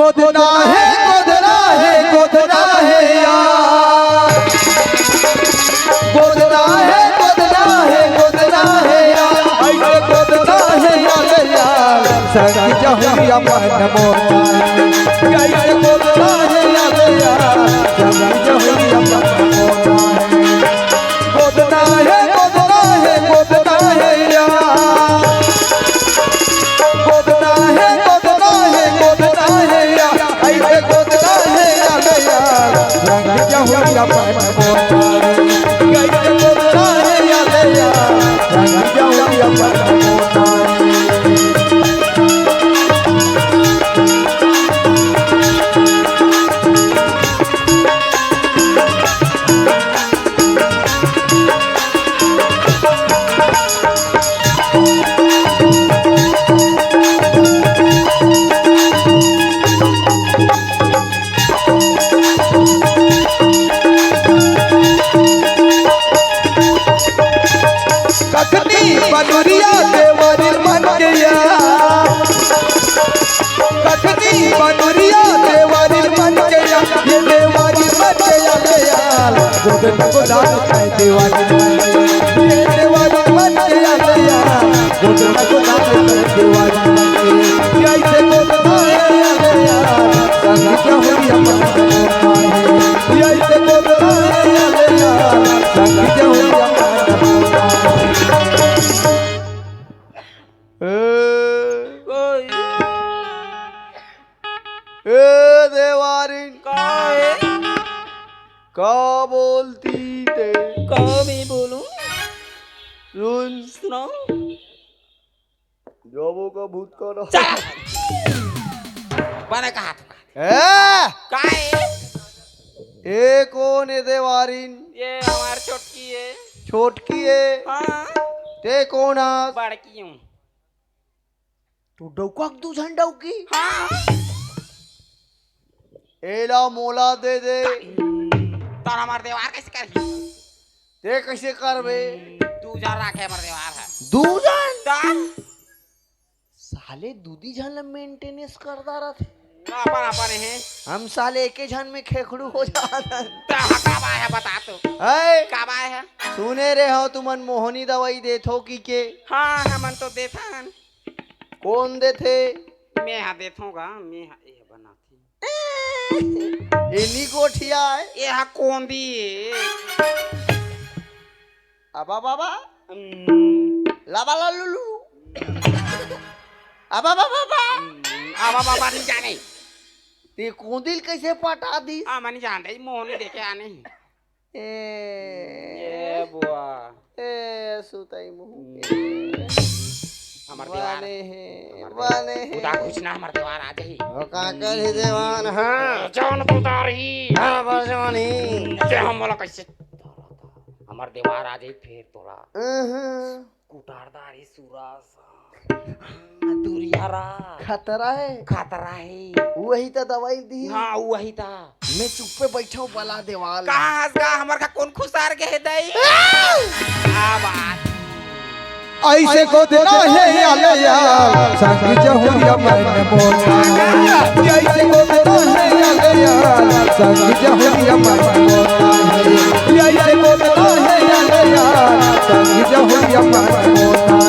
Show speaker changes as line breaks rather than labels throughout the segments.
गोदना है गोदना है गोदना है यार, गोदना है गोदना है गोदना है यार, ऐसे गोदना है यार संग जहुरिया मन मोटा, ऐसे गोदना है यार संग जहुरिया मन मोटा, गोदना है गोदना है गोदना है यार, गोदना है गोदना है गोदना है यार, ऐसे गोदना है यार संग जहुरिया मन मोटा, ऐसे गोदना है यार संग जहुरिया मन मोटा। बनुरिया देवारी मन गया, कखनी बनुरिया देवारी मन गया, ये देवारी मन गया यार, गोदन गोदान है देवारी मन गया, ये देवारी मन गया यार, गोदन गोदान है देवारी मन गया, ऐसे गोदना है यार संग जहुरिया मन मोटा है, ऐसे गोदना है यार संग जहुरिया मन मोटा है। देवारी का बोलती थे,
का मैं बोलूं
सुनाओ जोबो का भूत करो
बने कहा
काय ये कौन है देवारी?
ये हमारी छोटकी है।
छोटकी है?
हाँ
ते कौन है?
बड़की हूँ।
तू डौकक तू झंडौकी?
हाँ
एला मोला दे दे
तार हमार देवार कैसे करी?
ते कैसे करबे?
दूजन राखे हमार देवार है।
दूजन? साले दूधी झन मेंटेनेंस करता रहते।
अपन अपन है।
हम साले एक झन में खेखड़ू हो जाता।
कब आया बता तो? कब आया?
सुने रहे हो तुमन मोहनी दवाई देथो की के?
हाँ हमन तो देथा।
कौन देथे?
मैं हाँ देथूँगा। मैं हाँ ये बनाती।
इन्हीं कोठिया है?
ये हाँ कौन दी है?
अबा बाबा लाबा लालुलू अबा बाबा
अबा बाबा नहीं जाने
ते कूदिल कैसे पटा दी?
मैं नहीं जानते मोहनी देखे आने
ए
बुआ
ए सुताई मुंह
हमार
वाले हैं
उदा कुछ ना हमार दीवार आ जाही
ओ का कर ही देवान हां
जौन उतारी
हां बजवानी
जे हम बोला कैसे हमार दीवार आ जाई फिर तोरा कुटारदारी सुरास दुरियारा खतरा है
वही तो दवाई दी।
हाँ वही था।
मैं चुप पे बैठा हूँ बला देवाल
कहाँ हंस गा हमार का कौन खुशार के है दई बात
ऐसे गोदना है यार संग जहुरिया मन मोटा ऐसे गोदना है यार संग जहुरिया मन मोटा ऐसे गोदना है यार संग जहुरिया मन मोटा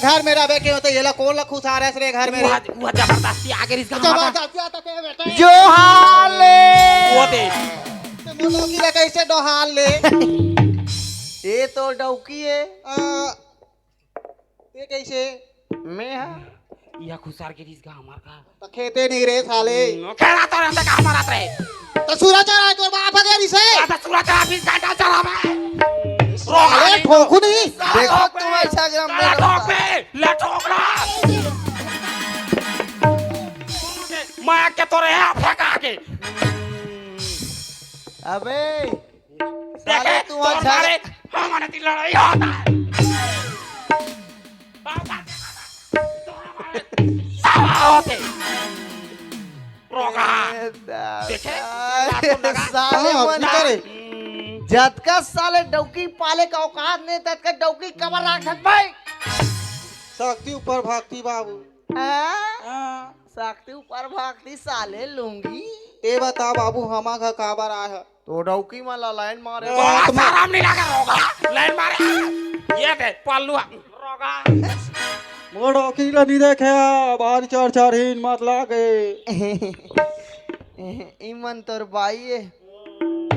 घर मेरा बेके होते ये ला कौन ला खुशार है रे घर में
वो जबरदस्ती आगे इसका
जबरदस्ती आता के बेटा जो हाले
वो दे
तो मुलों की कैसे डोहाल ले ये तो डौकी है ये कैसे मैं हां
या खुशार के इसका हमार का
तो खेते नहीं रे साले
खेला तो रहता का हमारा रे
तो सूरज चढ़ा के बाप आ गया इसे
तो सूरज चढ़ा 20 घंटा चढ़ा मैं
अरे ठोकू नहीं देखो तुम्हें झगड़ा में
ले ठोक बे, ले ठोक रहा। मैं के तोरे यहाँ फेंका के।
अबे
देखे
तू वहाँ
तोर मारे हमारे की लड़ाई होता है। सावा होते। रोका। देखे?
साले मन करे जतका साले डौकी पाले का औकात नहीं ततका डौकी कबर राख भाई
शक्ति ऊपर भागती बाबू। हाँ।
शक्ति ऊपर भागती साले लूंगी
ते बता बाबू हमा का काबर आया है।
तो डौकी माला लाइन मारे
आराम नहीं लगा रोका। लाइन मारे। ये दे पल्लू रोका।
मोड़ अकेला नहीं देखे बाहर चार हिन मत लागे।
इमन तोर बाई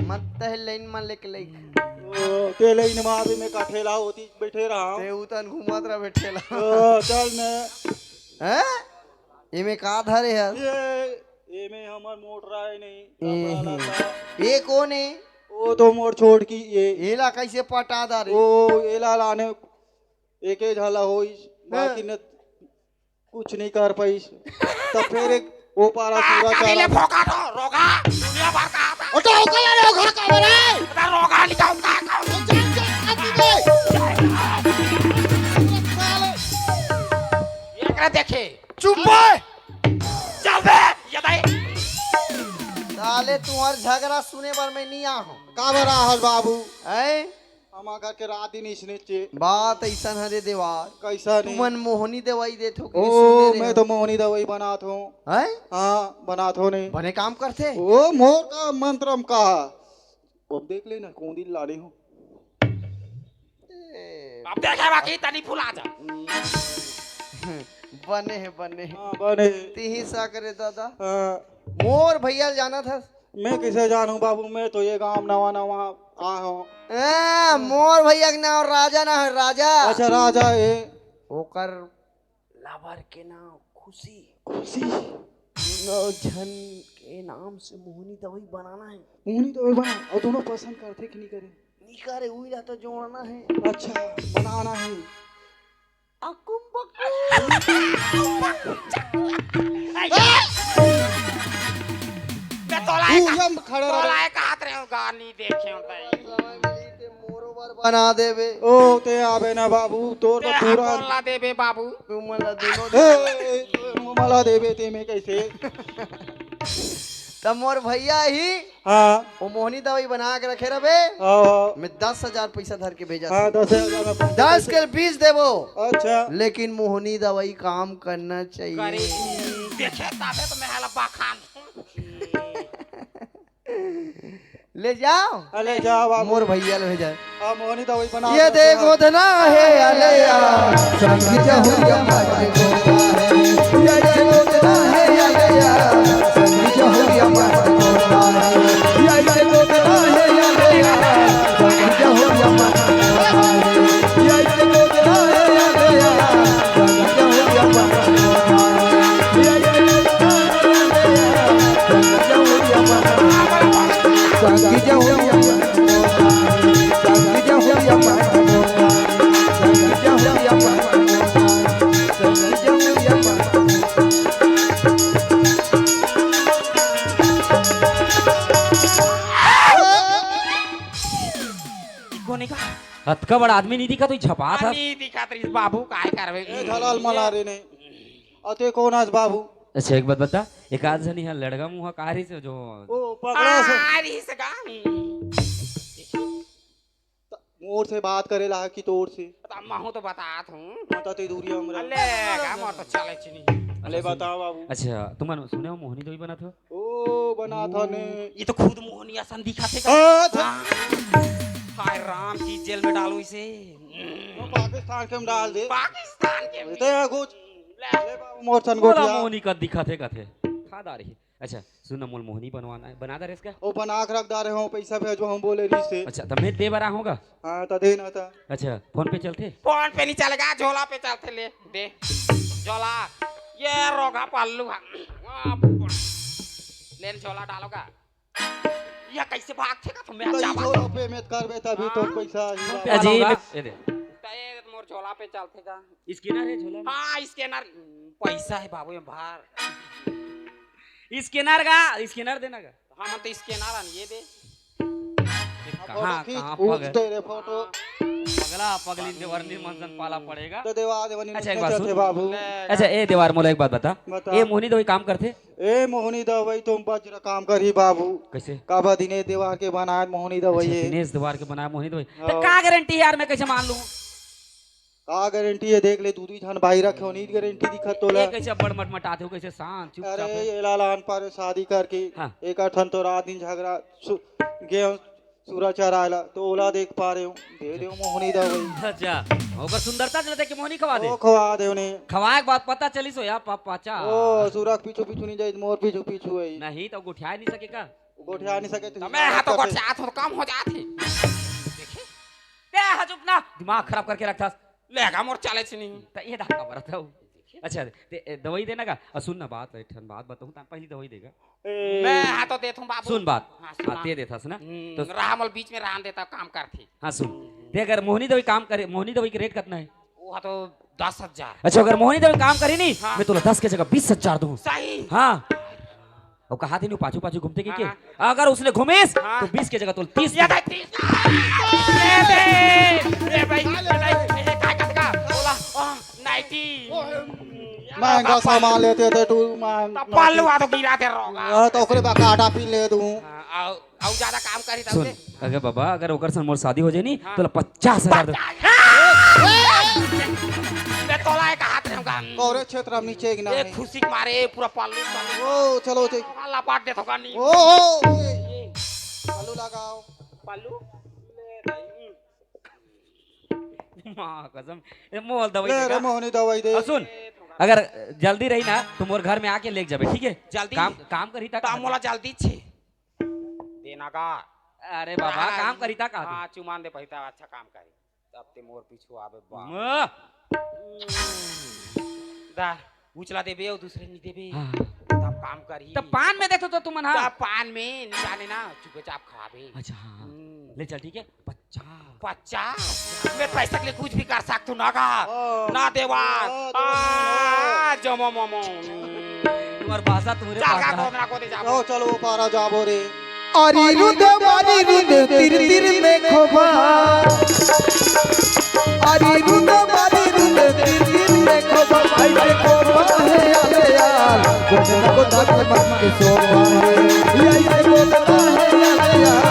मत तह लाइन में लेके ले
तेले इन मारे में काठेला होती बैठे रहा
ते उतन घुमात रहा बैठेला
चल ने
हैं इमे का धरे है
ये में हमर मोटर आए नहीं
ये कौन है
वो तो मोड़ छोड़ की ये
एला कैसे पटा दारे
ओ एला लाने एक झाला होइस बाकी न कुछ नहीं कर पाइस तब फिर एक वो पारा पूरा
ले
चला
भोका तो रोका। दुनिया भर का आता।
ओ तो ओकला रे घर का बरे
अबे रोका निकाल का। ये क्या देखे?
चुप है
चल बे ये दे।
साले तुम्हार झगड़ा सुने पर मैं नहीं आ हूं
का बरा हल बाबू
हैं
हमा घर के रात दिन इसने
बात ऐसा हरे देवार
कैसा नहीं
तुमन मोहनी दवाई देथो कि
ओ
सुने
मैं तो मोहनी दवाई बनात हूँ
हैं
हाँ बनात हूँ नहीं
बने काम करते
ओ मोर का मंत्रम का अब देख लेना कौन दिन लाने हूँ
अब देखे बाकी तनी फुला जा।
बने है
हाँ बने
तीही सा करे दादा
हाँ,
मोर भैया जाना था
मैं किसे जानूं बाबू मैं तो ये गांव नवा नवा आया हूँ
मोर भैया के नाम राजा ना है राजा
अच्छा राजा ये
ओकर लवर के नाम खुशी
खुशी
झन के नाम से मोहनी दवाई बनाना है
मोहनी दवाई बना और दोनों पसंद करते कि नहीं करे
नहीं करे हुई रहता जोड़ना है
अच्छा बनाना है
अकुम
मैं तोलाए का
पूजम खड़ा रहा
तोलाए का हाथ रहे हो गानी देखे होता है।
बना देवे
ओ ते आवे ना बाबू तोर तो पूरा
बोला दे बे बाबू।
तुम मला दोनों
मला देवे ते में कैसे
तब मोर भैया ही
हाँ
वो मोहनी दवाई बना के रखे रहे
हाँ
मैं 10,000 पैसा धर के भेजा
हाँ 10,000 में
10 के 20 देवो
अच्छा
लेकिन मोहनी दवाई काम करना चाहिए
करे देखे ताबे तो मैं हला बाखान।
ले जाओ
अले जा बाबू
मोर भैया ले जाए
हाँ मोहनी दवाई बना
ये देखो धना है अले यार संग जहुरिया माटे गोता है ये देखो धना है अले यार संग जहुरिया माटे गोता है ये देखो धना है अले यार संग जहुरिया माटे गोता है ये देखो धना है अले यार संग जहुरिया माटे गोता है ये देखो धना है अले यार संग जहुरिया माटे संग जहुरिया
हतका बड़ा आदमी नहीं दिखा तो झपा था
नहीं दिखा तो इस बाबू काहे करवे।
ए झलाल मलारे ने अते कौन आज बाबू
अच्छा एक बात बता एक आध जनी है लड़का मुंह कारी से जो
ओ पकड़ा से
आरी से का
मोर से बात करेला कि तोर से
महू तो बतात हूं।
मता ते दूरिया हमरा
अले का मोर तो चले चिनी।
अले बताओ बाबू
अच्छा तुम सुने हो मोहनी दवाई बना था
ओ बना था ने
ये तो खुद मोहनी आसन दिखा थे का।
अच्छा
हाय राम की जेल में डालो इसे।
पाकिस्तान के में डाल दे
पाकिस्तान के में।
ते कुछ
ले
ले बाबू मोर सन
बोला
गोटिया
मोहनी का दिखा थे खाद आ रही अच्छा सुनो मोल मोहनी बनवाना है बना दे रे इसका
ओ बना के रख दारे हो पैसा भेजो हम बोले री से
अच्छा तब मैं दे बरा होगा
हां त देना था
अच्छा फोन पे चलते
फोन पे नहीं चलेगा झोला पे चलते ले दे झोला ये रोगा पल्लू लेन झोला डालोगा ये कैसे भागते का तुम मैं
तो
जा
ई
भाग
जो पे में करबे तभी तो पैसा
अजीब ये दे
मोर झोला पे चलते का
स्कैनर है झोला
हाँ स्कैनर पैसा है बाबू में बाहर
में स्कैनर का स्कैनर देना का
हाँ तो स्कैनर आन ये दे
कहाँ
खींच,
कहाँ
खींच
पग
दे रे फोटो
पगला पगली देवर निर्मंसन पाला पड़ेगा
तो देवा देवनी
अच्छा, एक
ने
बात
चलते
सुन।
बाबू
अच्छा ए देवार मोला एक बात बता
बता।
ए मोहनी दवाई काम करते
ए मोहनी दवाई तुम बजरा काम करी बाबू
कैसे
काबा दिने देवा के बनाए मोहनी दवाई
अच्छा,
है
दिनेश द्वार के बनाया मोहनी दवाई
हाँ।
तो का गारंटी है यार मैं कैसे मान लूं
का गारंटी है देख ले दूधी छन भाई रखे नहीं गारंटी दिखत तोला
ये कैसे बड़ मटमटाते हो कैसे शांत चुपचाप
अरे
है?
ये लालान पर शादी करके
हाँ।
एक अठन तो रात दिन झगड़ा गेहूं सूरा चराला तो ओला देख पा रहे हूँ दे दे मोहनी दवाई
अच्छा ओकर सुंदरता चलते कि मोहनी खवा दे
ओ खवा दे उन्हें
खवाए के बाद पता चली सो यार पाचा
ओ सूरा पीछू पीछू नहीं जाए मोर पीछू पीछू है
नहीं तो गुठिया नहीं सके का
गोठिया नहीं सके
तो मैं हाथों को हाथ तो कम हो जाते देखे
ते हजुक ना दिमाग खराब करके रखता
लेगा मोर चले से नहीं
तो ये धक्का बरत है अच्छा ते दवाई देना का और सुन ना बात ठन बात बताऊं ता पहली दवाई देगा
मैं हाथों देता हूँ बाबू
सुन बात
हाँ, सुना।
हाँ ते देता सुना तो
रामल बीच में रान देता काम करती
हाँ सुन ते अगर मोहनी दवाई काम करे मोहनी दवाई के रेट कितना है
वो तो 10,000
अच्छा अगर मोहनी दवाई काम करी नहीं
हाँ।
मैं तुला 10 के जगह 20,000 दूं
सही
हाँ और कहा थी पाछू पाछू घूमते की के अगर उसने घूमेस
हाँ।
तो 20 के जगह तो 30
ये भाई 30 ये भाई ये काय का बोला 90
महंगा सामान लेते थे तू महंगा
पालू आ तो गिरा दे रोगा
तो ओकरे बा काटा पी ले दूं
औ ज्यादा काम करी तब
सुन
से
अगर बाबा अगर ओकर सन मोर शादी हो जाए नी तो 50,000 दे
मैं तोला एक हाथ में का
कौरे क्षेत्र में नीचे गिना
एक खुशी के मारे पूरा पालू
ओ चलो चल
अल्लाह पाट दे तो का नहीं
ओ आलू लगाओ
पालू
मां कसम ये मोल दवाई
ले रे
देगा
मोहनी दवाई दे
और सुन अगर जल्दी रही ना तो मोर घर में आके लेके जाबे ठीक है
जल्दी?
काम करी ता
काम मोला जल्दी छे देना का
अरे बाबा काम करी ता का
हां चुमान दे पैसा अच्छा काम करी तब ते मोर पीछू आवे बा दा उचला देबे और दूसरे नहीं देबे तब काम करी
तब पान में देखो तो तुम ना
तब पान में निशाने ना चुपचाप खावे
अच्छा हाँ ले चल ठीक है
50 मैं पैसा के लिए कुछ भी कर सकता ना का ना देवा जमो मोमो
तुम्हार भाषा तुम्हारे
चल का
पास
कोदरा को दे जाबो
जाओ चलो पारा जाबो रे
अरिरुद तिर तिर में खोबा अरिरुद तिर तिर में खोबा भाई के खोबा है आले यार गोदना को धक मन के सोबा है यही से गोदना है आले यार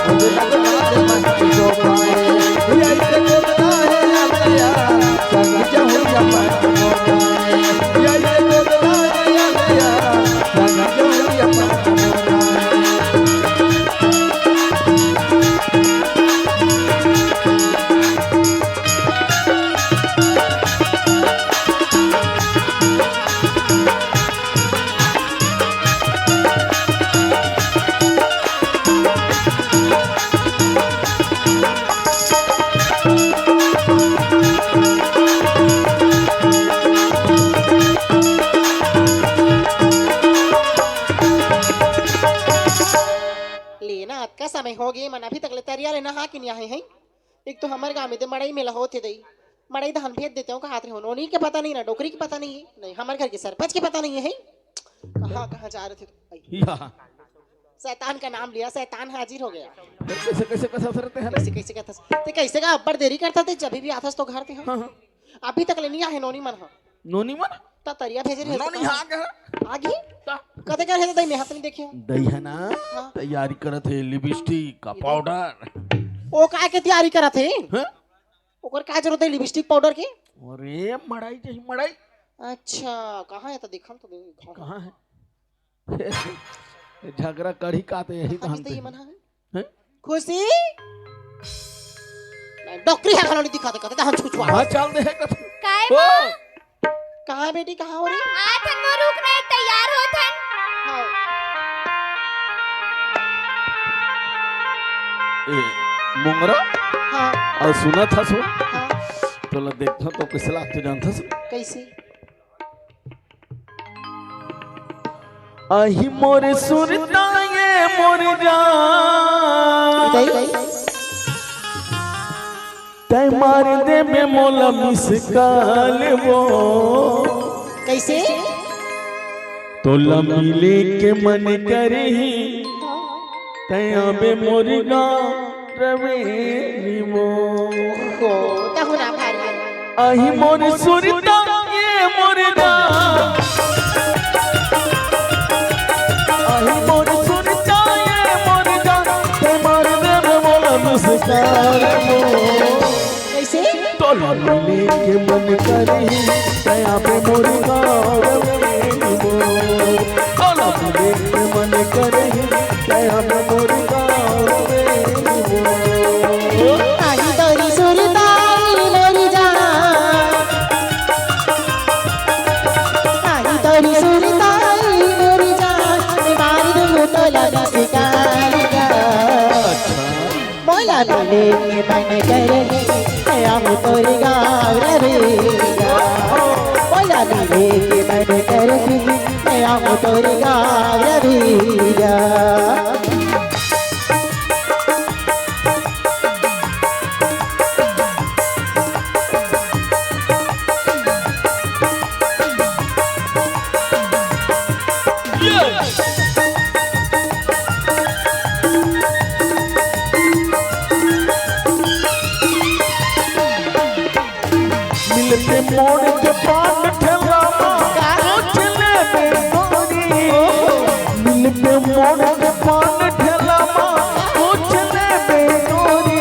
गोदना को धक मन के सोबा है यही से गोदना है आले यार संग जहु यमन सोबा है यही से गोदना है आले यार संग जहु यमन सोबा है
लेना आज का समय हो गया मन अभी तक ले तैयार है नहा के नहीं आए हैं एक तो हमारे गाँव में तो मड़ई मेला होते दई मड़ई धान भेज देते हो कहा हो नोनी के पता नहीं ना डोकरी के पता नहीं है नहीं हमारे घर के सरपंच के पता नहीं है कहाँ कहाँ जा रहे थे शैतान का नाम लिया शैतान हाजिर हो गया
कैसे कैसे कैसे सरते हैं
कैसे कैसे कहता ते कैसे का अब्बर देरी करता थे जब भी आथस तो घर थे हम अभी तक ले नहीं आए नोनी मन
नोनी मन
ता तरिया भेजे रहे
नोनी हाँ के
आगे कते कर रहे थे मैं हाथ नहीं देखियो
दही है ना तैयारी करत है लिपस्टिक का पाउडर
ओ का के तैयारी करा थे
हैं?
ओकर का जरूरत है लिपस्टिक पाउडर के
अरे मड़ाई चाहिए मड़ाई
अच्छा कहाँ है तो देखम तो दे
कहाँ है झगड़ा करी काते यही तो
कहाँ
हम
तो ये मना है
हैं?
खुशी डॉक्टरी है खाना नहीं दिखा दे कहते हम छुछुआ
हाँ चल दे कथ
काय
ओ
कहाँ है बेटी कहाँ हो रही
आथन वो रुक नहीं तैयार होथन
हाँ
ए मुंगरा
हाँ
और सुना था सो
हाँ
तो ल देखा तो कैसे लागते जानता सो
कैसे
आही मोरे सुरता ये मोर जान
गई
तय मार दे में मोला मिसकाल वो
कैसे?
तोला मिले के मन करही तया बे मुर्गा रवेली वो
हो तहुना भारी
आही मोर सुरता ये मुर्गा आही मोर सुरता ये मुर्गा तय मार दे में मोला मिसकाल वो
कैसे?
तोला मिले के मन करही तया बे मुर्गा रवेली वो तोला मिले के मन करही तया बे मुर्गा रवेली वो
आई तोरी सुरताई लोरी जान आई तोरी सुरताई लोरी जान मैं मारी दूँ तो लगा सिकारिया मोला मिले के मन करही तया मैं तोरी गाँव रवेगा मोला मिले के मन करही तया मैं तोरी गाँव रवेगा
मिलते मोड़ के पान ठेलामा चले बेगोरी मिलते मोड़ के पान ठेलामा चले बेगोरी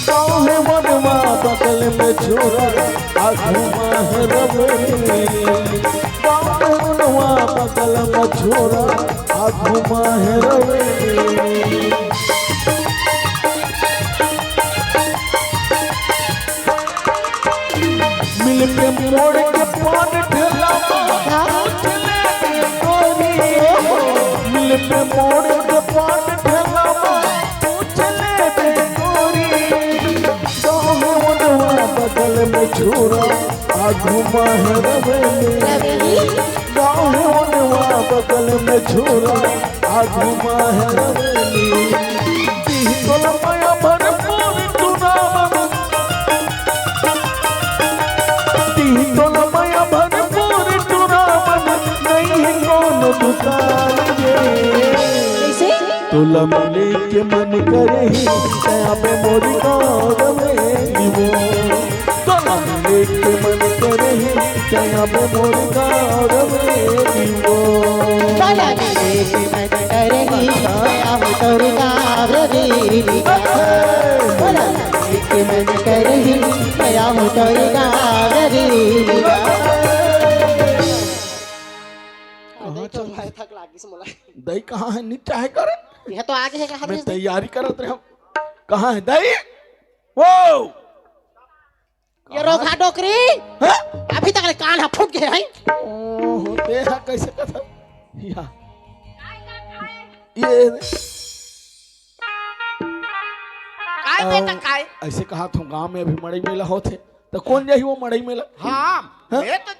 गाँव है वनवा बगल में छोरा आँखों में रवेली गाँव है वनवा बगल में छोरा आँखों में रवेली मिलके मोड़ के पान ठेलामा चले बेगोरी मिलके मोड़ के पान ठेलामा चले बेगोरी गाँव है वनवा बगल में छोरा आँखों में रवेली गाँव है वनवा बगल में छोरा आँखों में रवेली तिहतल माया भरपूर चुनाव तिहतल माया भरपूर चुनाव नहीं है कौन दुकान ये
कैसे?
तोला मिले के मन करही तया पे मोरी गाँव रवेली वो तोला मिले के मन करही तया पे मोरी गाँव रवेली वो
मोला मिले के मन करही तया मैं तोरी गाँव रवेगा मोला मिले के मन करही तया मैं तोरी गाँव रवेगा चल भाई थक लागी से मोला
दही कहाँ है नीचा है कर
यह तो आगे है कहाँ
मैं
भेज
तैयारी करत रहे कहाँ है दही वो
ये रोगा डोकरी
हाँ?
अभी तक कान हा फूट गए हैं
ओहो देखा कैसे कथा या ये
काय बेटा काय
ऐसे कहा था गांव में अभी मड़ई मेला होते तो कौन जाही वो मड़ई मेला
हाँ
हाँ?
मैं तो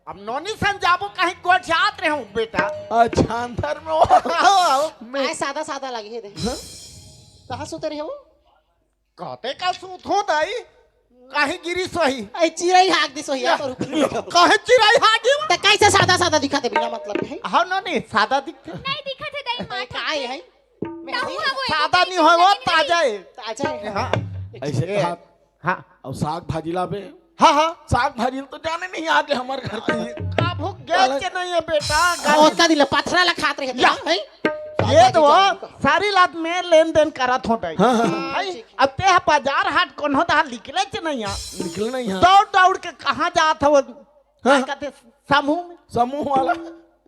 अब नौनी सन जाबो कहीं गोट जात रहे हूँ बेटा
अच्छा अंदर में वो
मैं सादा सादा लगी है दे कहाँ सुते रहे हो
कहते का सूत हो दाई कहीं गिरी सही
ऐ चिड़ै हाक दिसो हिया पर
कहे चिराई हागी
तो कैसे सादा सादा दिखाते बिना मतलब के है
हाँ नौनी सादा दिखते
नहीं दिखा थे दही माँ
काय है
सादा नहीं हो वो ताजा है
ताजा है
हाँ
ऐसे कहा
हाँ
और साग भाजी लावे
हाँ हाँ
साग भाजी तो जाने नहीं आगे हमारे घर के
का भूख गैस के नहीं है बेटा
और का दिल पथरा ला खात रहे
या।
है
ये तो सारी रात में लेन देन करत हो
हाँ, हाँ,
भाई अब ते बाजार हाट कौन होता निकले च नहीं यहाँ
निकलना यहाँ
दौड़ दौड़ के कहाँ जात हो
हाँ।
कहते समूह में
समूह वाला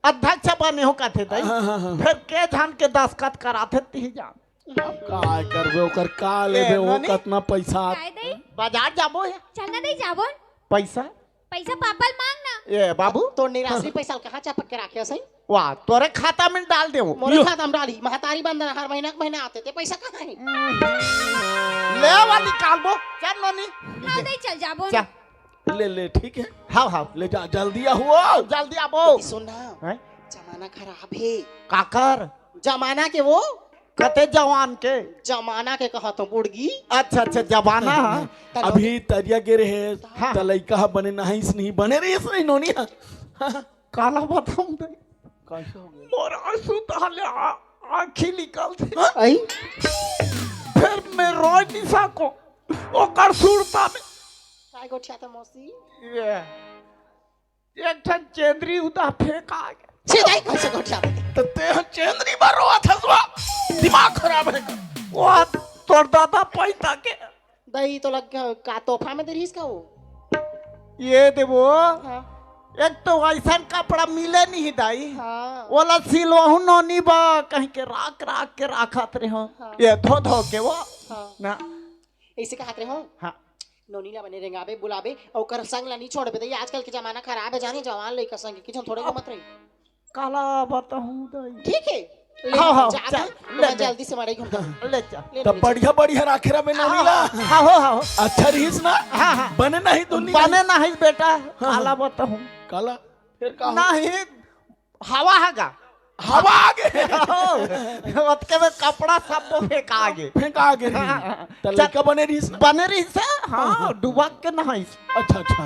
अध्यक्ष बने हो कहते थे
हाँ, हाँ, हाँ।
फिर के जान के दस्खत कराते ती जान
काय करबे ओकर का लेबे वो
नानी?
कितना पैसा
काय दही
बाजार जाबो है
चलना दही जाबो
पैसा
पैसा पापल मांगना
ये बाबू
तो निराश्री पैसा कहाँ चापक के रखे सही
वाह तोरे खाता में डाल दे
मोरे खाता हम डाली महतारी बंधन हर महीना के महीना आते थे पैसा कहाँ है
ले वाली निकाल दो चल नोनी
हाँ दही चल जाबो
चल
ले ले ठीक है
हाँ हाँ
ले जा जल्दी आ हुआ
जल्दी आबो
सुनना
हैं?
जमाना खराब है
काकर
जमाना के वो
कते जवान के
जमाना के कहा तो बुड़गी
अच्छा अच्छा जवाना है।
अभी तरिया गिरे है
हाँ।
त लइका बने नहीं नहीं बने रही नहीं नोनी
काला बताऊं दे मोर आंसू ताले आंखी निकल थे
आई
फिर मैं रोई नहीं सको ओकर सुरता में
काय गोठिया त मौसी
ये एक ठन चेंद्री उदा फेंका गया
छी दाई कैसे गोठिया
तो ते चेंद्री बार रोआ था सुआ दिमाग खराब है
वो तोड़ दादा पैसा के
दही तो लग गया का तोहफा में दे इसका वो
ये देवो
हाँ
एक तो ऐसा कपड़ा मिले नहीं दाई
हाँ
ओला सिलवाहू नोनी बा कहीं के राख राख के राखत रहे हो
हाँ।
ये धो धो के वो
हाँ
ना
ऐसे कहते हो
हाँ
नोनी ला बने रेंगाबे बुलाबे और कर संग ला नहीं छोड़बे दई आजकल के जमाना खराब है जाने जवान लइका संग की थोड़े को मत रही
काला बताऊं दाई
ठीक है ले
हाँ, हाँ,
जा
चल,
तो
ले,
मैं
ले।
जल्दी से मारे घूमता
ले जा
तब बढ़िया बढ़िया राखे रहा नोनी ला
हाँ हो हाँ हो
अच्छा रहीस ना
हाँ हाँ
बने नहीं दुनिया
बने नहीं बेटा काला बताऊं
काला फिर का
नहीं हवा हैगा
हवा आगे
ओतके में कपड़ा सब तो फेंका आगे
फेंका आगे तो लइका बने रहीस ना
बने रही से हाँ डुबा के नहीं
अच्छा अच्छा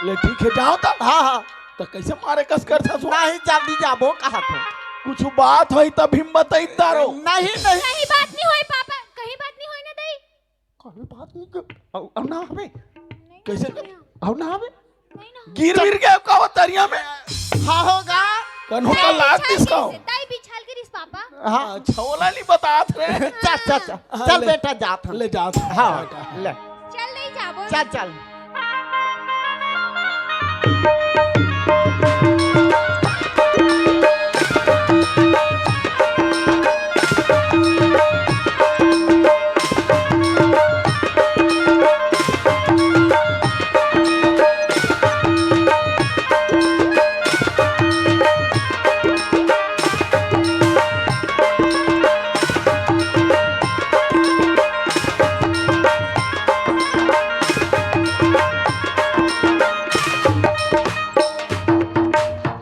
ले ठीक है जाओ तब
हाँ हाँ
तो कैसे मारे कस कर था
नहीं जल्दी जाबो कहा तो
कुछ बात होई तब हिम्मत आई तारो
नहीं नहीं
कहीं बात नहीं होई पापा कहीं बात नहीं होई ना दई
कोई बात नहीं अब ना हमें
कैसे
अब ना हमें
नहीं ना
गिर गिर गया का वो तरिया में
हाँ होगा
कन्हो का लाग किसका हो
दाई बिछाल के रिस पापा
हाँ
अच्छा ओला नहीं बतात रे
चल चल चल
हाँ,
चल
ले।
बेटा जात हम
ले जात
हाँ ले
चल नहीं जाबो
चल चल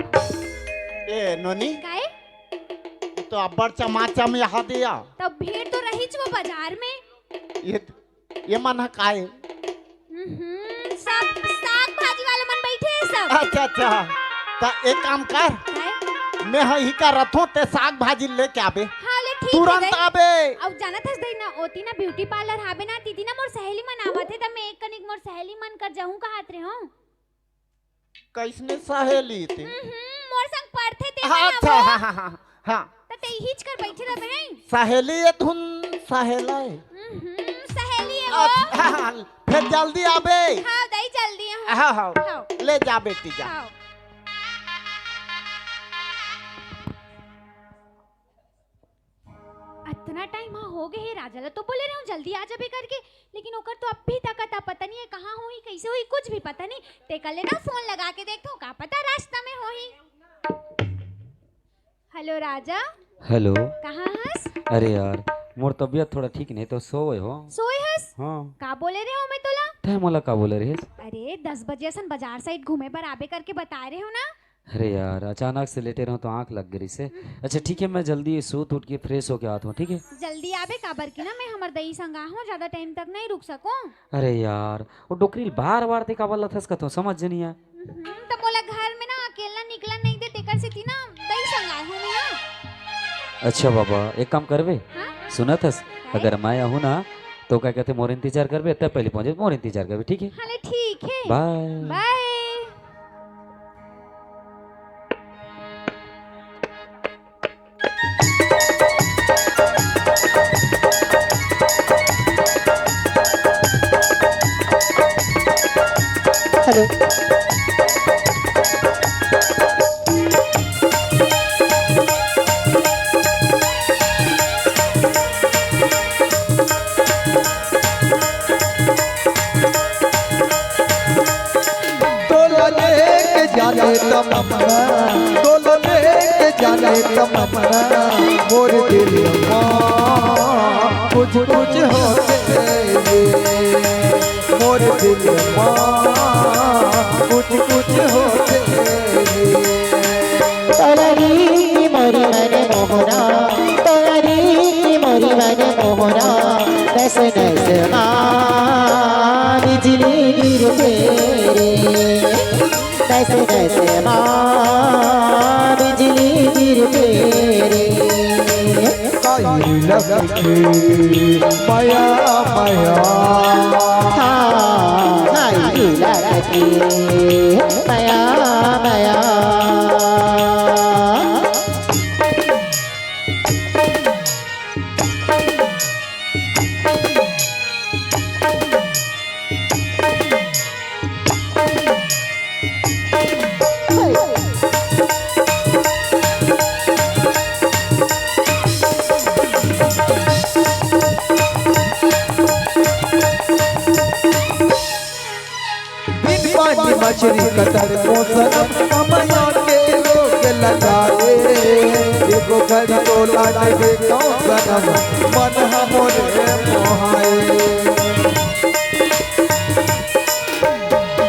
ए नोनी
काहे
तो अब्बर चमाचम यहाँ दिया
तब भीड़ तो रही वो बाजार में
ये मन है काहे
सब साग भाजी वाले मन बैठे हैं सब
अच्छा अच्छा तो एक काम कर
काहे?
मैं ही का रथों ते साग भाजी लेके आबे
हाँ ले ठीक है
तुरंत
दई
आबे
अब जाना था दई ना ओती ना ब्यूटी पार्लर हाबे ना दीदी ना मोर सहेली मन आवत है तब मैं एक कनिक मोर सहेली मन कर जाऊं कहात रे हूं
कैसने सहेली थी
मोर संग पढ़ते ते
हाँ
ना
अच्छा
वो
हाँ हाँ हाँ हाँ
त ते हिच कर बैठे रहे हैं
सहेली ये धुन सहेला है
सहेली है वो
हाँ, हाँ, फिर जल्दी आबे
हाँ दई जल्दी है
हाँ हाँ
हाँ
ले जा बेटी जा
हाँ इतना टाइम हाँ हो गए है राजा तो बोले रहे हूँ जल्दी आ जाबे करके लेकिन ओकर तो अब भी तक पता नहीं है कहाँ हुई कैसे हुई कुछ भी पता नहीं ते कल ना फोन लगा के देखता हूँ का पता रास्ता में होही हेलो राजा
हेलो
कहाँ हस
अरे यार मोर तबियत थोड़ा ठीक नहीं तो सोए हो
सोए हस
हाँ
का बोले रहे हो मैं तोला
तय मोला का बोले रहे
अरे 10 बजे असन बाजार साइड घूमे पर आबे करके बता रहे हो ना
अरे यार अचानक से लेटे रहूं तो आंख लग गई से अच्छा ठीक है मैं जल्दी सूत उठ के फ्रेश होके आता हूँ ठीक है
जल्दी आबे काबर की ना मैं हमर दई संगा हूँ ज्यादा टाइम तक नहीं रुक सकूं
अरे यार वो डोकरी बार बार ते काबल लथस का तो समझ नहीं आ
तो बोला घर में ना अकेला निकला नहीं दे तेकर से थी ना दई संगा हूँ मैं हाँ।
अच्छा बाबा एक काम करवे
हाँ?
सुनत हस अगर मैं आहूँ ना तो क्या कहते मोर इंतजार करवे तब पहले पहुंचे मोर इंतजार करवे ठीक है
हाले ठीक है
बाय
बाय
हेलो
तोला लेके जाने तमन्ना तोला लेके जाने तमन्ना मोर दिल कुछ कुछ होते मोर दिल कुछ कुछ होते
तोरी मोरी मन मोहरा तोरी बिजली गिरते रे कैसे कैसे माँ बिजली गिरते रे
काई लगे माया माया
हाँ लगे माया माया
बिन पानी मछली कतर को सनम कमया के लोग लगाए देखो घर को लागे कौन सनम मन हमरे मोहाए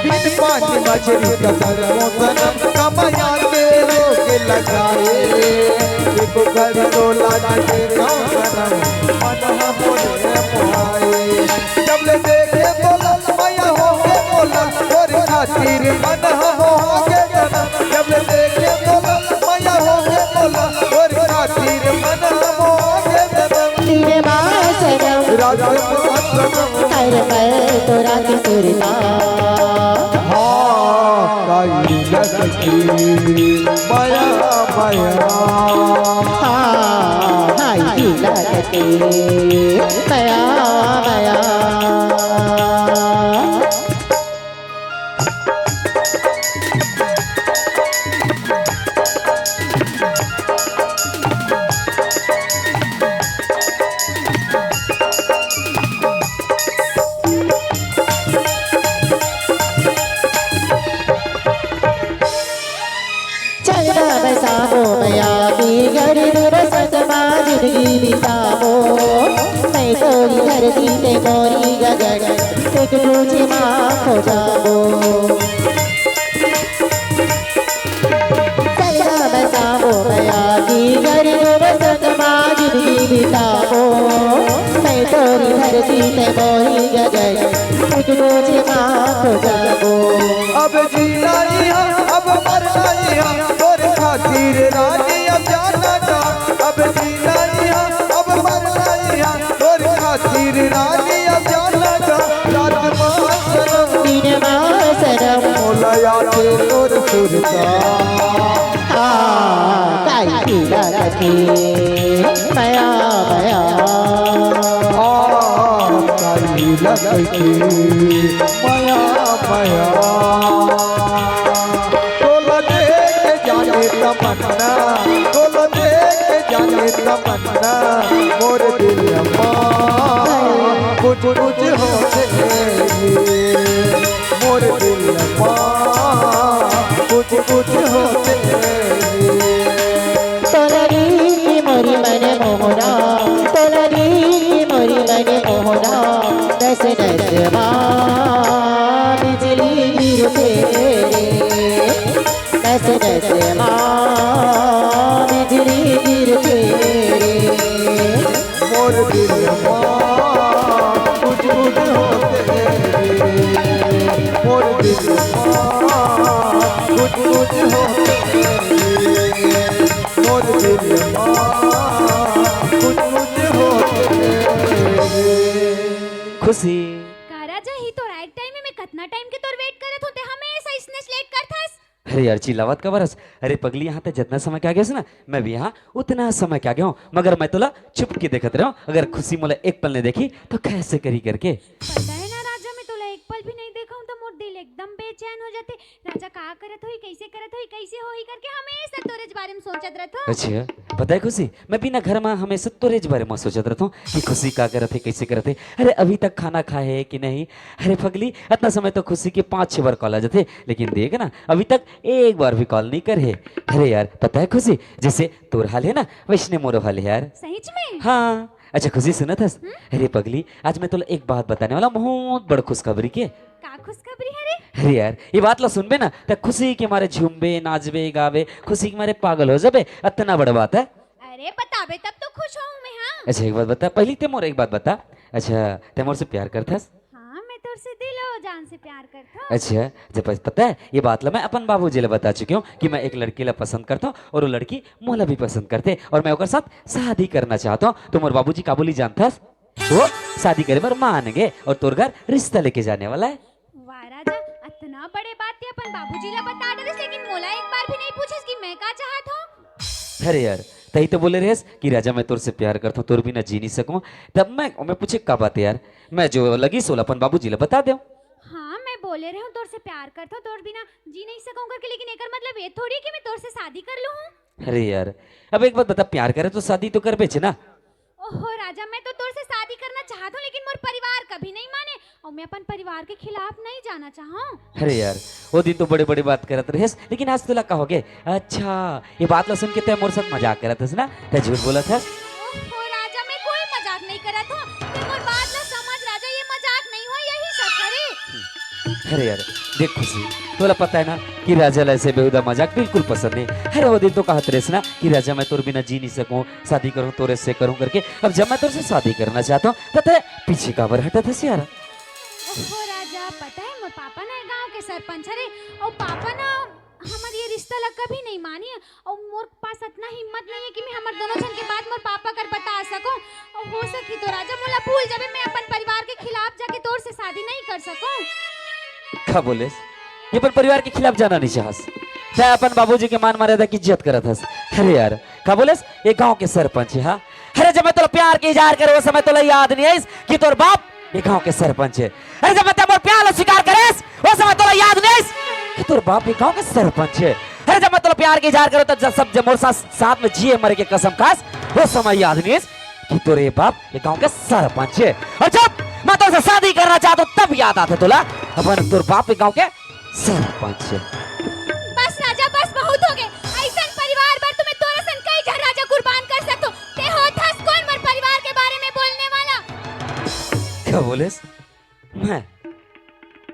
बिन पानी मछली कतर को सनम कमया के लोग लगाए देखो घर को लागे कौन सनम मन हमरे मोहाए जब ले देखे बोला माया हो के बोला और खातिर मन हो के जना जब ले देखे बोला माया हो के बोला और खातिर मन हो के जना
तेरे बासरम
राजा सनम
हर पल तो रात सुरता
हाँ काई लगी माया माया
हाँ लगते माया माया चलना बसाओ मया की गरीब रसत जिंदगी बिताओ मैं तोरी धरती ते मोरी गगन एक दूजे माँ खो जाओ चलना बसाओ मया की गरीब रसत जिंदगी बिताओ मैं तोरी धरती ते मोरी गगन एक दूजे माँ खो जाओ
अब जीना यहाँ अब मरना यहाँ और खातिर रानी अब जाना जा अब जीना यहाँ अब मरना यहाँ और खातिर रानी अब जाना जा रात मासरम
दिन मासरम
मोलया के तोर सुरता
काई लगते माया माया
काई लगती माया माया तोला देख जाने तमन्ना तोला देख जाने तमन्ना मोर दिल माँ कुछ कुछ होते मोर दिल माँ कुछ कुछ होते
तोलरी की मोरी मन मोहना तोलरी की मोरी मन मोहना दस दस माँ बिजली गिरते रे दस दस माँ बिजली गिरते रे
मोर दिल माँ कुछ कुछ होते मोर दिल माँ कुछ कुछ होते मोर दिल माँ कुछ कुछ होते
खुशी
का राजा ही तो राइट टाइम में मैं कितना टाइम के तोर वेट करत होते हमेशा इसने लेट करथस
अरे यार चिल्लावत का बरस अरे पगली यहाँ तक जितना समय क्या गया ना मैं भी यहाँ उतना समय क्या गया हूँ मगर मैं तोला चुप के देखत रहा हूँ अगर खुशी मोला एक पल ने देखी तो कैसे करी करके
पता है ना राजा मैं तोला एक पल भी नहीं देखा हूं तो मोर दिल एकदम बेचैन हो जाते राजा का करत होई कैसे होई करके हमेशा तोरे बारे में सोचत रहत हो
अच्छा पता है खुशी मैं भी ना घर में हमेशा तोरे बारे में सोचत रहता हूँ कि खुशी का करत है कैसे करत है अरे अभी तक खाना खाए है कि नहीं अरे पगली इतना समय तो खुशी के 5-6 बार कॉल आ जाते लेकिन देख ना अभी तक एक बार भी कॉल नहीं करे अरे यार पता है खुशी जैसे तोर हाल है ना वैसने मोर हाल है यार
सहीच में
हाँ अच्छा खुशी सुना था अरे पगली आज मैं तुला एक बात बताने वाला बहुत बड़ खुशखबरी के
का खुशखबरी है रे
अरे यार ये बात ला सुनबे ना तो खुशी के मारे झूमबे नाचबे गावे खुशी के मारे पागल हो जाबे इतना बड़ा बात है
अरे बताबे तब तो खुश हूं मैं हाँ
अच्छा एक बात बता पहली ते मोर एक बात बता अच्छा ते मोर से प्यार करथस
हाँ मैं तोर से दिल हो जान से प्यार करता हूँ।
अच्छा जब पता है ये बात ला मैं अपन बाबूजी ला बता चुकी हूँ कि मैं एक लड़की ला पसंद करता हूँ और वो लड़की मोला भी पसंद करते और मैं ओकर साथ शादी करना चाहता हूँ। तो मोर बाबूजी काबुली जानता वो शादी करे पर मानेंगे और तोर घर रिश्ता लेके जाने वाला है।
वाह राजा, इतना बड़े बात थी अपन बाबूजी ला बता दे, लेकिन मोला एक बार भी नहीं पूछिस कि मैं का चाहत हूँ।
अरे यार तही तो बोले रेस कि राजा मैं तोर से प्यार करता हूँ, तोर बिना जी नहीं सकूं। तब मैं पूछे का बात है यार, मैं जो लगी सोला अपन बाबूजी ला बता दे।
हाँ मैं बोले रहे हूँ तोर से प्यार करता हूँ, तोर बिना जी नहीं सकूं करके, लेकिन एकर मतलब ये थोड़ी है कि मैं तोर से शादी कर लूँ।
अरे यार अब एक बात बता, प्यार करे तो शादी तो कर बेचे ना।
ओहो राजा, मैं तो तोर से शादी करना चाहता हूँ, लेकिन मोर परिवार कभी नहीं माने और मैं अपन परिवार के खिलाफ नहीं जाना चाहूँ।
अरे यार वो दिन तो बड़े बड़े बात करत रहे, लेकिन आज तुला कहोगे अच्छा ये बात ला सुन के ते मोर साथ मजाक करत हस ना, ते झूठ बोलत हस।
ओहो राजा, मैं कोई मजाक नहीं करत हूँ, ते मोर बात ला समझ राजा, ये मजाक नहीं हो, यही सच है।
अरे यार देख खुशी, तोला पता है ना कि राजा ला ऐसे बेहुदा मजाक बिल्कुल पसंद नहीं। अरे वो दिन तो कहत रहे ना कि राजा मैं तोर बिना जी नहीं सकूं, शादी करूं तोरे से करूं करके। अब जब मैं तोर से शादी करना चाहता हूँ तो ते पीछे काबर हटत हस यार।
ओहो राजा, पता है मोर पापा ना गांव के सरपंच हरे और पापा ना हमार ये रिश्ता ला कभी नहीं मानी है और मोर पास इतना हिम्मत नहीं है कि मैं हमार दोनों जन के बात मोर पापा कर बता सकूं। और हो सकी तो राजा मोला भूल जाबे, मैं अपन परिवार के खिलाफ जाके तोर से शादी नहीं कर सकूं।
का बोलेस ये पर परिवार के खिलाफ जाना नहीं चाहस, ते अपन बाबूजी के मान मर्यादा की इज्जत करत हस। अरे यार का बोलेस ये गांव के सरपंच है। हाँ अरे जब मैं तोला प्यार के इजहार करे वो समय तोला याद नहीं है कि तोर बाप ये गांव के सरपंच है। अरे जब मैं तेरे प्यार ला स्वीकार करेस वो समय तोला याद नहीं है कि तोर बाप ये गांव के सरपंच है। अरे जब मैं तोला प्यार के इजहार करो तो सब जब मोर साथ में जिए मरे के कसम खास वो समय याद नहीं है कि तोरे बाप ये गांव के सरपंच है। और जब मैं तोर से शादी करना चाहता हूँ तब याद आता तोला अपन तोर बाप ये गांव के सरपंच है।
बस राजा बस, बहुत हो गए, ऐसा परिवार बार तुम्हें तोरा सन कई जन राजा कुर्बान कर सकतो। ते होथस कौन मोर परिवार के बारे में बोलने वाला।
क्या बोलेस मैं?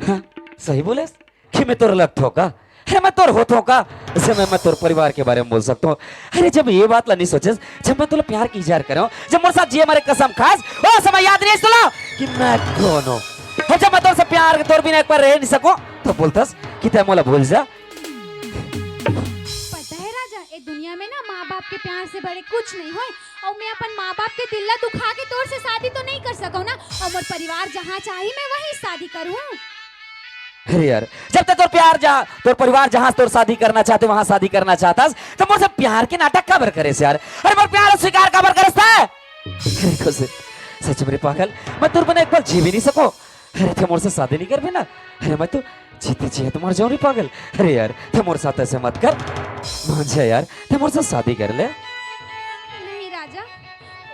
हाँ सही बोलेस कि मैं तोर लगता हूँ का? अरे मैं तोर होता हूँ का? इसे मैं तोर परिवार के बारे में बोल सकता हूँ। अरे जब ये बात ला नहीं सोचे, जब मैं तुला प्यार की इजहार कर रहा हूँ, जब मेरे साथ जिए मेरे कसम खास वो समय याद नहीं तुला कि मैं कौन हूँ। और जब मैं तोर से प्यार तोर बिना एक बार रह नहीं सकूं तो बोलतस कि ते मोला भूल जा।
पता है राजा, ए दुनिया में ना माँ बाप के प्यार से बड़े कुछ नहीं होए और मैं अपन माँ बाप के दिल ला दुखा के तोर से शादी तो नहीं कर सकूं ना, और मोर परिवार जहाँ चाही मैं वहीं शादी करूँ।
अरे यार जब तक तोर प्यार जहाँ तोर परिवार जहाँ तोर शादी करना चाहते वहां शादी करना चाहता तो मोर से प्यार के नाटक काबर करे यार। अरे मोर प्यार स्वीकार काबर करता है? अरे खुशी सच मेरे पागल, मैं तोर बिना एक पल जी भी नहीं सको। अरे थे मोर से शादी नहीं कर भी ना, अरे मैं तो जीते जी तुम्हार जाऊँ रे पागल। अरे यार थे मोर साथ ऐसे मत कर, मान जा यार, थे मोर साथ शादी कर ले।
नहीं राजा,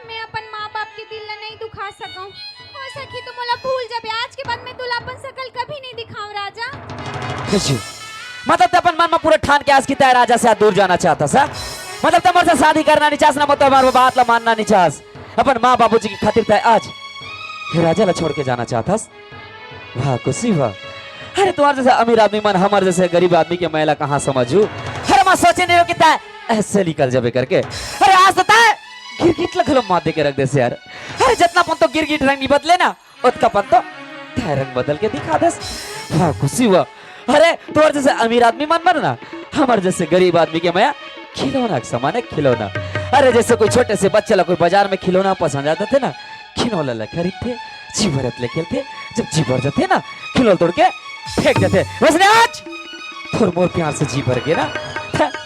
मैं अपन माँ बाप के दिल ला नहीं दुखा सकूं। हो सकी तो मोला भूल जाबे, आज के बाद मैं तुला अपन शकल कभी नहीं दिखाऊं राजा।
कैसे मतलब ते अपन मन में पूरा ठान के आज की तय राजा से दूर जाना चाहता सा? मतलब ते मोर से शादी करना नहीं चाहस ना, मतलब हमारे बात ला मानना नहीं चाहस, अपन माँ बाबूजी की खातिर तय आज राजा ला छोड़ के जाना चाहतास? वाह खुशी वाह। अरे तुम्हारे जैसे अमीर आदमी मन हमारे जैसे गरीब आदमी के महिला कहाँ समझू। अरे मैं सोचे नहीं हो कि तय ऐसे निकल जाबे करके। अरे आज तो तय गिरगिट ला खलम मार दे के रख दे से यार। अरे जितना पन तो गिरगिट रंग नहीं बदले ना उतना पन तो तय रंग बदल के दिखा दस। वाह खुशी वाह। अरे तुम्हारे जैसे अमीर आदमी मन मर ना, हमारे जैसे गरीब आदमी के माया खिलौना के समान है, खिलौना। अरे जैसे कोई छोटे से बच्चे ला कोई बाजार में खिलौना पसंद आता थे ना, खिलौना ला खरीदते जी भरत ले खेलते, जब जी भर जाते ना खिलौना तोड़ के फेंक देते। वैसे आज थोड़ मोर प्यार से जी भर गए ना,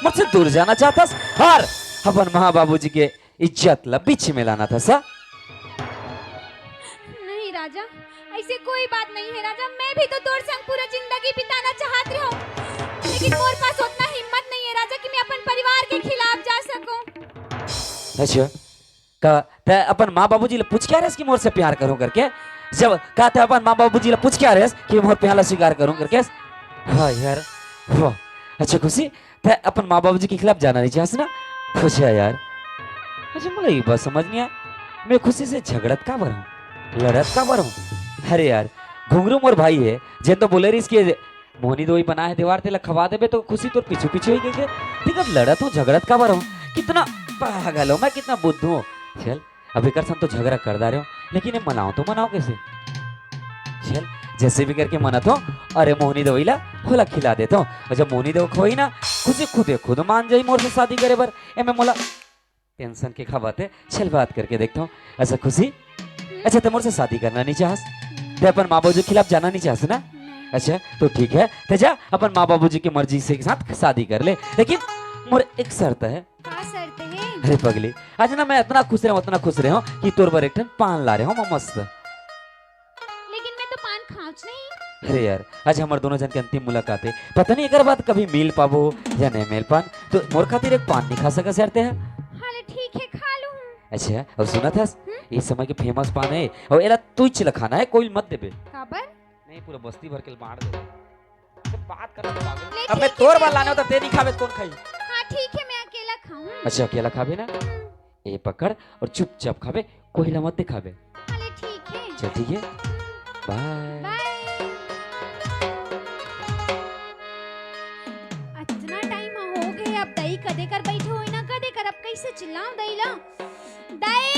मुझसे दूर जाना चाहता और अपन माँ बाबूजी के इज्जत ला बीच में लाना था सा।
नहीं राजा, ऐसे कोई बात नहीं है राजा, मैं भी तो तोर संग पूरा जिंदगी बिताना चाहती हूँ, लेकिन मोर पास उतना हिम्मत नहीं है राजा कि मैं अपन परिवार के खिलाफ जा सकूं।
अच्छा का ते अपन माँ बाबूजी ले पूछ क्या रहे कि मोर से प्यार करूं करके? जब कहते अपन माँ बाबूजी ले पूछ क्या रहे कि मोर प्यार ला स्वीकार करूं करके? हाँ यार वाह। अच्छा खुशी ते अपन माँ बाबूजी के खिलाफ जाना नहीं चाहस ना? पूछा यार। अच्छा मुझे ये बात समझ नहीं आया, मैं खुशी से झगड़त का बर हूँ, लड़त का बर हूँ? अरे यार घुंगरू मोर भाई है, जे तो बोले रही इसके मोहनी दोई बना है दीवार तेला खवा देबे तो खुशी तो पीछे पीछे ही गए। ठीक है लड़त हूँ झगड़त का बर हूँ, कितना पागल हूँ मैं, कितना बुद्धू हूँ। चल अभी कर सन तो झगड़ा कर दा रहे हो, लेकिन ये मनाओ तो मनाओ कैसे? चल जैसे भी करके मना तो अरे मोहनी दवैला होला खिला देता हूँ। और जब मोहनी दव खोई ना खुद मान जाई मोर से शादी करे बर एमे मोला टेंशन के खबाते चल बात करके देखता हूँ। अच्छा खुशी, अच्छा ते मोर से शादी करना नहीं चाहस, ते अपन माँ बाबू के खिलाफ जाना नहीं चाहस ना? अच्छा तो ठीक है, ते जा अपन माँ बाबू जी की मर्जी से साथ शादी कर ले, लेकिन मोर एक शर्त है।
का शर्त है?
अरे पगली आज ना मैं इतना खुश रहा हूँ कि तोर पर एक ठन पान ला रहे हूँ मैं मस्त।
लेकिन मैं तो पान खाऊच नहीं।
अरे यार आज हमारे दोनों जन की अंतिम मुलाकात है, पता नहीं अगर बात कभी मिल पाबो या नहीं मिल पान, तो मोर खातिर एक पान नहीं खा सका सरते है।
हाले ठीक है खा लूं।
अच्छा और सुना था इस समय के फेमस पान है और एला तू चला खाना है, कोई मत देबे।
काबर?
नहीं पूरा बस्ती भर के बांट दे। तो बात कर रहा पागल।
ले
अब मैं
ठीक
तोर
है,
बार लाने होता ते नहीं खावे तो कौन खाई?
हाँ ठीक है मैं अकेला खाऊं।
अच्छा अकेला खावे ना, ए पकड़ और चुपचाप खावे, कोई मत दिखावे।
हाले ठीक है।
चल ठीक है, बाय।
बाय। इतना टाइम हो गए अब दही कदे कर बैठे हो ना कदे कर, अब कैसे चिल्लाऊं दही ला दही